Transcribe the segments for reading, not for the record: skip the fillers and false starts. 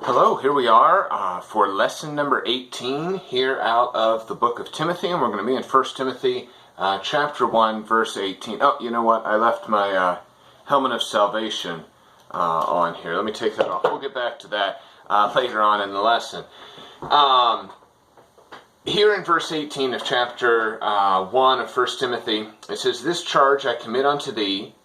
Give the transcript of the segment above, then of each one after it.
Hello, here we are for lesson number 18 here out of the book of Timothy, and we're going to be in 1 Timothy chapter 1, verse 18. Oh, you know what? I left my helmet of salvation on here. Let me take that off. We'll get back to that later on in the lesson. Here in verse 18 of chapter 1 of 1 Timothy, it says, "This charge I commit unto thee,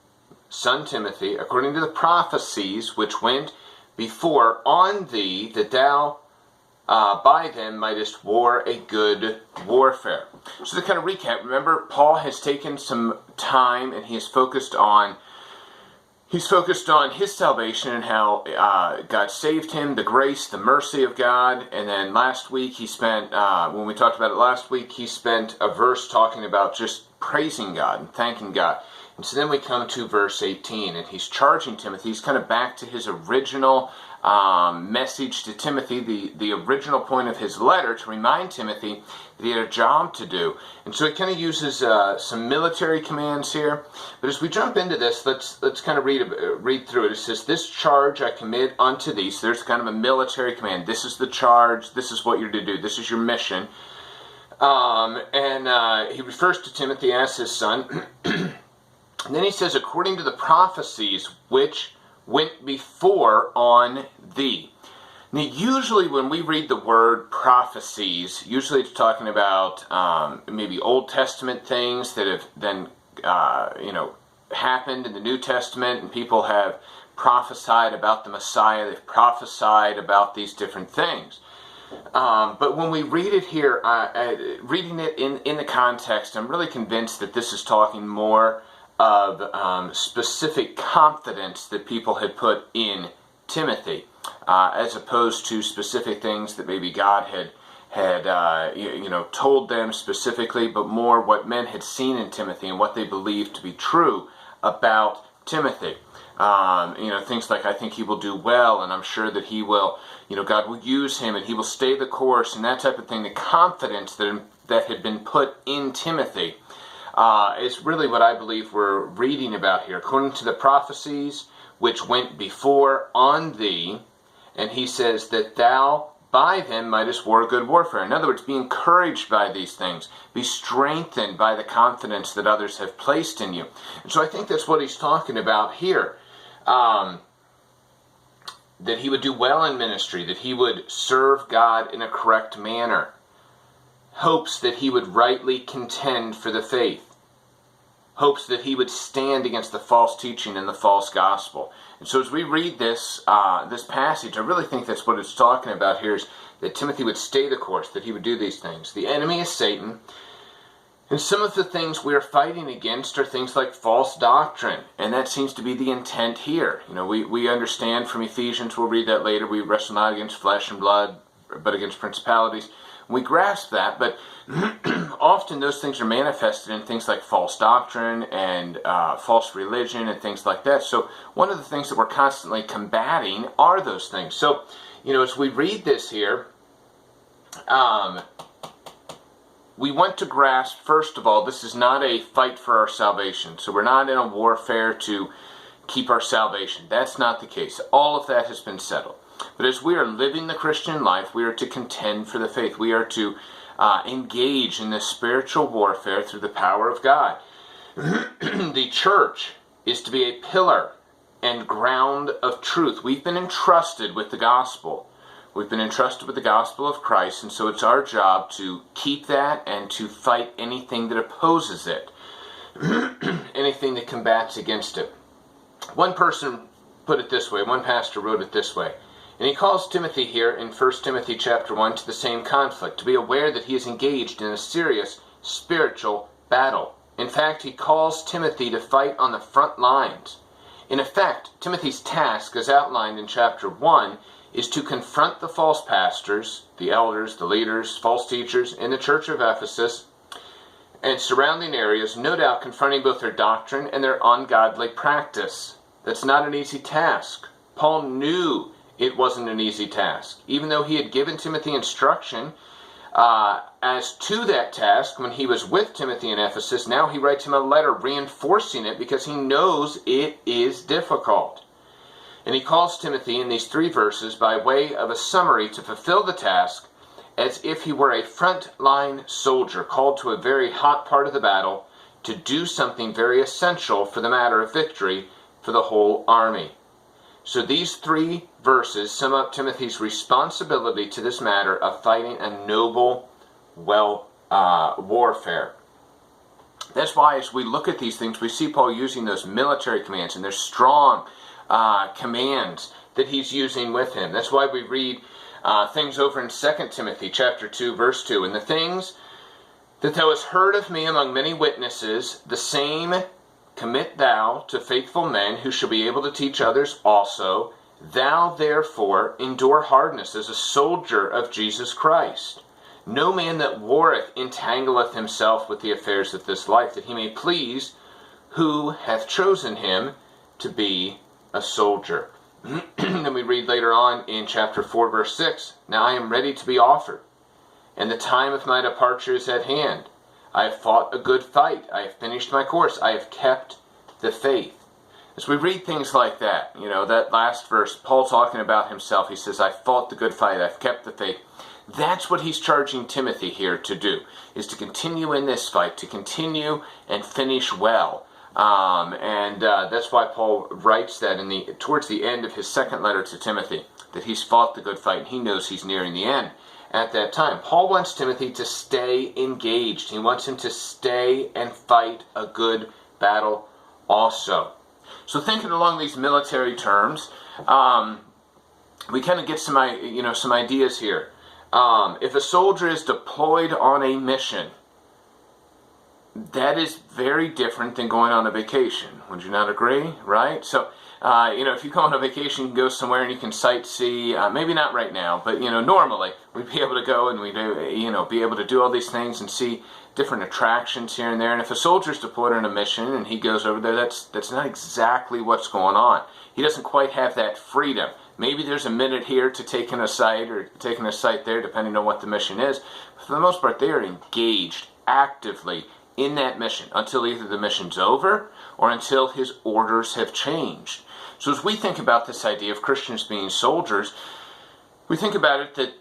son Timothy, according to the prophecies which went before on thee, that thou by them mightest war a good warfare." So to kind of recap, remember Paul has taken some time and he is focused on his salvation and how God saved him, the grace, the mercy of God. And then last week he spent, when we talked about it last week, he spent a verse talking about just praising God and thanking God. And so then we come to verse 18, and he's charging Timothy. He's kind of back to his original message to Timothy, the original point of his letter, to remind Timothy that he had a job to do. And so he kind of uses some military commands here. But as we jump into this, let's kind of read through it. It says, "This charge I commit unto thee." So there's kind of a military command. This is the charge. This is what you're to do. This is your mission. And he refers to Timothy as his son. And then he says, "According to the prophecies which went before on thee." Now, usually when we read the word prophecies, usually it's talking about maybe Old Testament things that have then, happened in the New Testament, and people have prophesied about the Messiah. They've prophesied about these different things. But when we read it here, reading it in the context, I'm really convinced that this is talking more of specific confidence that people had put in Timothy, as opposed to specific things that maybe God had told them specifically, but more what men had seen in Timothy and what they believed to be true about Timothy. Things like, "I think he will do well, and I'm sure that he will, God will use him, and he will stay the course," and that type of thing. The confidence that had been put in Timothy is really what I believe we're reading about here. "According to the prophecies which went before on thee," and he says that thou by them mightest war a good warfare. In other words, be encouraged by these things. Be strengthened by the confidence that others have placed in you. And so I think that's what he's talking about here. That he would do well in ministry, that he would serve God in a correct manner. Hopes that he would rightly contend for the faith. Hopes that he would stand against the false teaching and the false gospel. And so as we read this passage, I really think that's what it's talking about here, is that Timothy would stay the course, that he would do these things. The enemy is Satan, and some of the things we are fighting against are things like false doctrine, and that seems to be the intent here. We understand from Ephesians, we'll read that later, we wrestle not against flesh and blood, but against principalities. We grasp that, but often those things are manifested in things like false doctrine and false religion and things like that. So one of the things that we're constantly combating are those things. So, as we read this here, we want to grasp, first of all, this is not a fight for our salvation. So we're not in a warfare to keep our salvation. That's not the case. All of that has been settled. But as we are living the Christian life, we are to contend for the faith. We are to engage in this spiritual warfare through the power of God. The church is to be a pillar and ground of truth. We've been entrusted with the gospel. We've been entrusted with the gospel of Christ, and so it's our job to keep that and to fight anything that opposes it, anything that combats against it. One person put it this way, one pastor wrote it this way, and he calls Timothy here in 1 Timothy chapter 1 to the same conflict, to be aware that he is engaged in a serious spiritual battle. In fact, he calls Timothy to fight on the front lines. In effect, Timothy's task, as outlined in chapter 1, is to confront the false pastors, the elders, the leaders, false teachers in the church of Ephesus and surrounding areas, no doubt confronting both their doctrine and their ungodly practice. That's not an easy task. Paul knew it wasn't an easy task. Even though he had given Timothy instruction as to that task when he was with Timothy in Ephesus, now he writes him a letter reinforcing it because he knows it is difficult. And he calls Timothy in these 3 verses by way of a summary to fulfill the task as if he were a front-line soldier called to a very hot part of the battle to do something very essential for the matter of victory for the whole army. So these 3 verses sum up Timothy's responsibility to this matter of fighting a noble warfare. That's why as we look at these things, we see Paul using those military commands, and there's strong commands that he's using with him. That's why we read things over in 2 Timothy chapter 2, verse 2. And the things that thou hast heard of me among many witnesses, the same commit thou to faithful men who shall be able to teach others also. Thou therefore endure hardness as a soldier of Jesus Christ. No man that warreth entangleth himself with the affairs of this life, that he may please who hath chosen him to be a soldier. Then we read later on in chapter 4, verse 6, Now I am ready to be offered, and the time of my departure is at hand. I have fought a good fight. I have finished my course. I have kept the faith. As we read things like that, that last verse, Paul talking about himself, he says, I've fought the good fight. I've kept the faith. That's what he's charging Timothy here to do, is to continue in this fight, to continue and finish well. That's why Paul writes that towards the end of his second letter to Timothy, that he's fought the good fight, and he knows he's nearing the end at that time. Paul wants Timothy to stay engaged. He wants him to stay and fight a good battle also. So thinking along these military terms, we kind of get some ideas here. If a soldier is deployed on a mission, that is very different than going on a vacation. Would you not agree? Right? So, if you go on a vacation, you can go somewhere and you can sightsee. Maybe not right now, but normally we'd be able to go and we'd be able to do all these things and see different attractions here and there. And if a soldier's deployed on a mission and he goes over there, that's not exactly what's going on. He doesn't quite have that freedom. Maybe there's a minute here to taking a site or taking a site there, depending on what the mission is. But for the most part, they are engaged actively in that mission until either the mission's over or until his orders have changed. So as we think about this idea of Christians being soldiers, we think about it that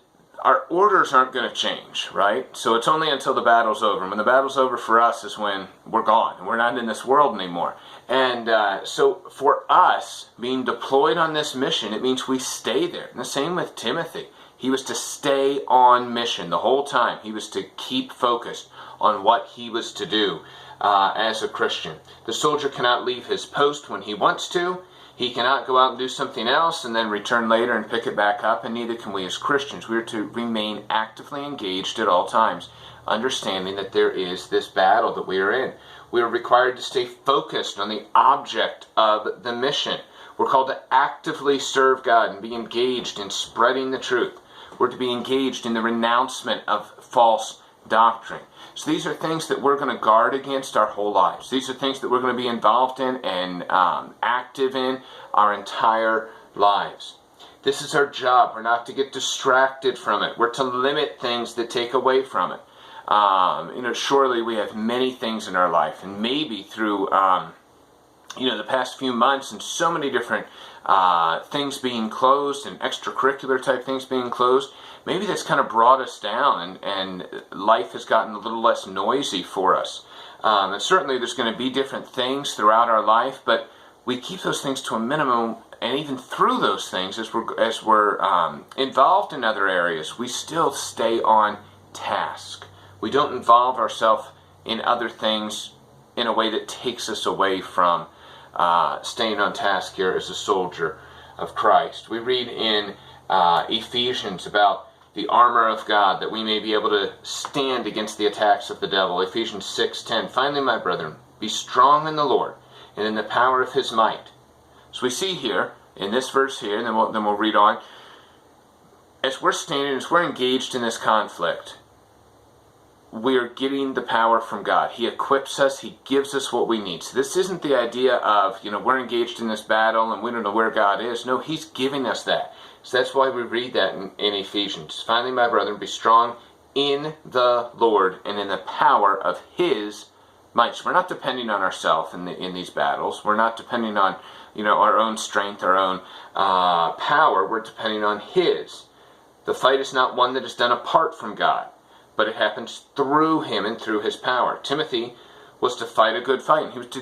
our orders aren't going to change, right? So it's only until the battle's over. And when the battle's over for us is when we're gone and we're not in this world anymore. And so for us, being deployed on this mission, it means we stay there. And the same with Timothy. He was to stay on mission the whole time. He was to keep focused on what he was to do as a Christian. The soldier cannot leave his post when he wants to. He cannot go out and do something else and then return later and pick it back up, and neither can we as Christians. We are to remain actively engaged at all times, understanding that there is this battle that we are in. We are required to stay focused on the object of the mission. We're called to actively serve God and be engaged in spreading the truth. We're to be engaged in the renouncement of false doctrine. So these are things that we're going to guard against our whole lives. These are things that we're going to be involved in and active in our entire lives. This is our job. We're not to get distracted from it. We're to limit things that take away from it. Surely we have many things in our life, and maybe through the past few months and so many different things being closed and extracurricular type things being closed, maybe that's kind of brought us down and life has gotten a little less noisy for us. And certainly there's going to be different things throughout our life, but we keep those things to a minimum, and even through those things, as we're involved in other areas, we still stay on task. We don't involve ourselves in other things in a way that takes us away from staying on task here as a soldier of Christ. We read in Ephesians about the armor of God, that we may be able to stand against the attacks of the devil. Ephesians 6:10. Finally, my brethren, be strong in the Lord and in the power of his might. So we see here in this verse here, and then we'll read on. As we're standing, as we're engaged in this conflict, we are getting the power from God. He equips us. He gives us what we need. So this isn't the idea of, we're engaged in this battle and we don't know where God is. No, he's giving us that. So that's why we read that in Ephesians. Finally, my brethren, be strong in the Lord and in the power of his might. So we're not depending on ourselves in these battles. We're not depending on, our own strength, our own power. We're depending on His. The fight is not one that is done apart from God, but it happens through Him and through His power. Timothy was to fight a good fight, and he was to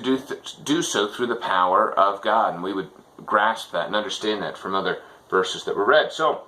do so through the power of God, and we would grasp that and understand that from other verses that were read. So,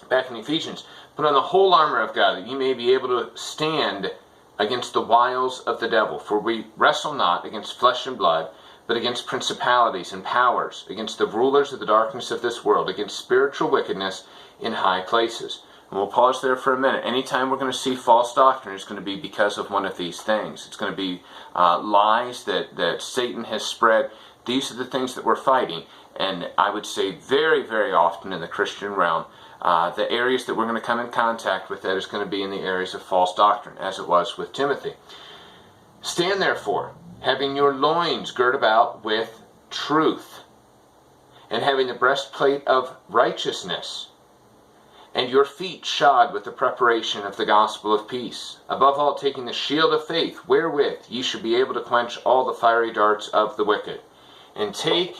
back in Ephesians, put on the whole armor of God, that ye may be able to stand against the wiles of the devil. For we wrestle not against flesh and blood, but against principalities and powers, against the rulers of the darkness of this world, against spiritual wickedness in high places. And we'll pause there for a minute. Anytime we're going to see false doctrine, it's going to be because of one of these things. It's going to be lies that Satan has spread. These are the things that we're fighting. And I would say very, very often in the Christian realm, the areas that we're going to come in contact with that is going to be in the areas of false doctrine, as it was with Timothy. Stand therefore, having your loins girt about with truth, and having the breastplate of righteousness, and your feet shod with the preparation of the gospel of peace. Above all, taking the shield of faith, wherewith ye should be able to quench all the fiery darts of the wicked. And take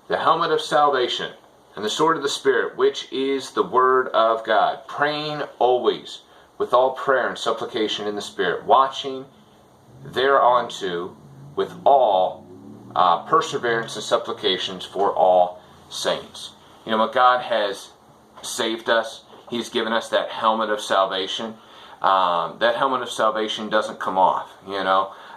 the helmet of salvation, and the sword of the Spirit, which is the word of God, praying always with all prayer and supplication in the Spirit, watching thereunto with all perseverance and supplications for all saints. When God has saved us, He's given us that helmet of salvation. That helmet of salvation doesn't come off.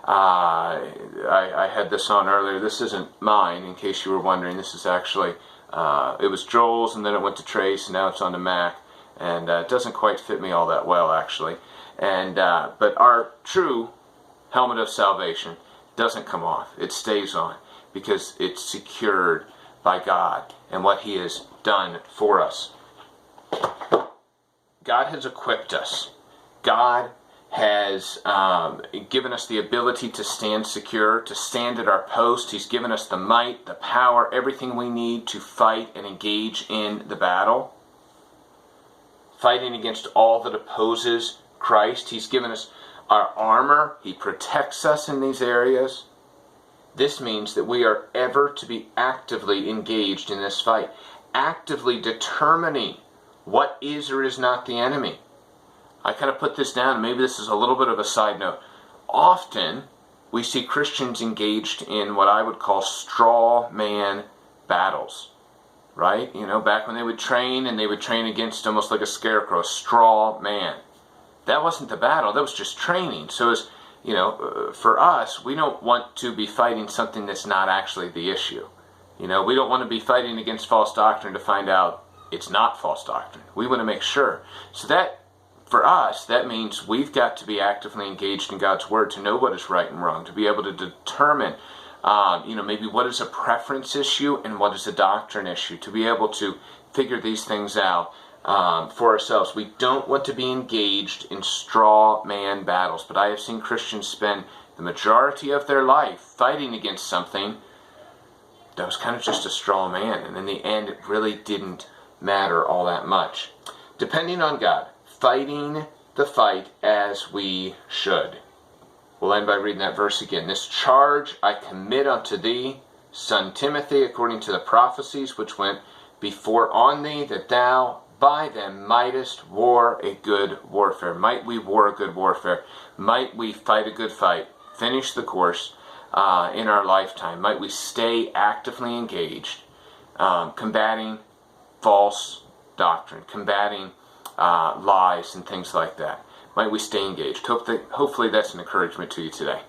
I had this on earlier. This isn't mine, in case you were wondering. This is actually, it was Joel's, and then it went to Trace, and now it's on the Mac. And it doesn't quite fit me all that well, actually. But our true helmet of salvation doesn't come off. It stays on, because it's secured by God and what He has done for us. God has equipped us. God has given us the ability to stand secure, to stand at our post. He's given us the might, the power, everything we need to fight and engage in the battle. Fighting against all that opposes Christ. He's given us our armor. He protects us in these areas. This means that we are ever to be actively engaged in this fight, actively determining what is or is not the enemy. I kind of put this down, maybe this is a little bit of a side note. Often, we see Christians engaged in what I would call straw man battles. Right? Back when they would train, and they would train against almost like a scarecrow, a straw man. That wasn't the battle, that was just training. So as for us, we don't want to be fighting something that's not actually the issue. We don't want to be fighting against false doctrine to find out it's not false doctrine. We want to make sure. So that, for us, that means we've got to be actively engaged in God's Word to know what is right and wrong, to be able to determine, maybe what is a preference issue and what is a doctrine issue, to be able to figure these things out for ourselves. We don't want to be engaged in straw man battles, but I have seen Christians spend the majority of their life fighting against something that was kind of just a straw man, and in the end it really didn't matter all that much. Depending on God, fighting the fight as we should. We'll end by reading that verse again. This charge I commit unto thee, son Timothy, according to the prophecies which went before on thee, that thou by them mightest war a good warfare. Might we war a good warfare? Might we fight a good fight? Finish the course in our lifetime. Might we stay actively engaged, combating false doctrine, combating lies and things like that. Might we stay engaged. Hopefully that's an encouragement to you today.